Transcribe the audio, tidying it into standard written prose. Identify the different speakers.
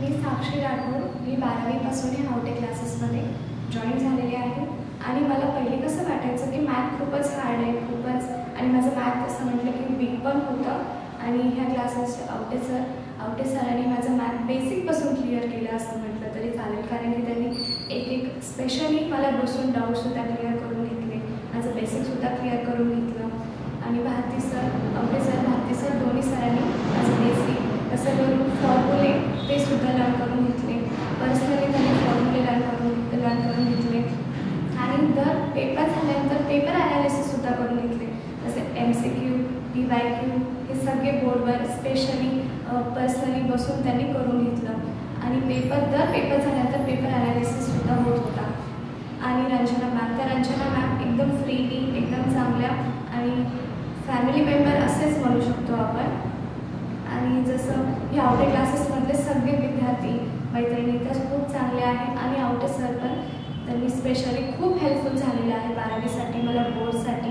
Speaker 1: मी साक्षी राठोड. मी 12वीपासून हे हावटे क्लासेसमध्ये जॉईन झालेले आहे आणि मला पहिले कसं वाटायचं की मॅथ खूपच हार्ड आहे, खूपच, आणि माझं मॅथ असं म्हटलं की वीक पण होतं. आणि ह्या क्लासेस आवटे सरांनी माझं मॅथ बेसिकपासून क्लिअर केलं असं म्हटलं तरी चालेल, कारण की त्यांनी एक स्पेशली मला बसून डाऊटसुद्धा क्लिअर करून घेतले, माझं बेसिकसुद्धा क्लिअर करून घेतलं. आणि भारती सर दोन्ही सरांनी माझं बेसिक कसं करून फॉर्म्युले ते सुद्धा लर्न करून घेतले. पर्सनली त्यांनी फॉर्म्युले लर्न करून घेतले. आणि दर पेपर झाल्यानंतर पेपर ॲनालिसिससुद्धा करून घेतले, जसे MCQ, PYQ हे सगळे बोर्डवर स्पेशली पर्सनली बसून त्यांनी करून घेतलं. आणि दर पेपर झाल्यानंतर पेपर ॲनालिसिससुद्धा होत होता. आणि रंजना मॅम एकदम फ्रीली, एकदम चांगल्या आणि फॅमिली मेंबर असेच म्हणू शकतो आपण. आणि जसं ह्या आवटे क्लासेसमधले सगळे विद्यार्थी मैत्रिणी तर खूप चांगले आहेत. आणि आवटे सर पण त्यांनी स्पेशली खूप हेल्पफुल झालेलं आहे 12वीसाठी, मला बोर्डसाठी.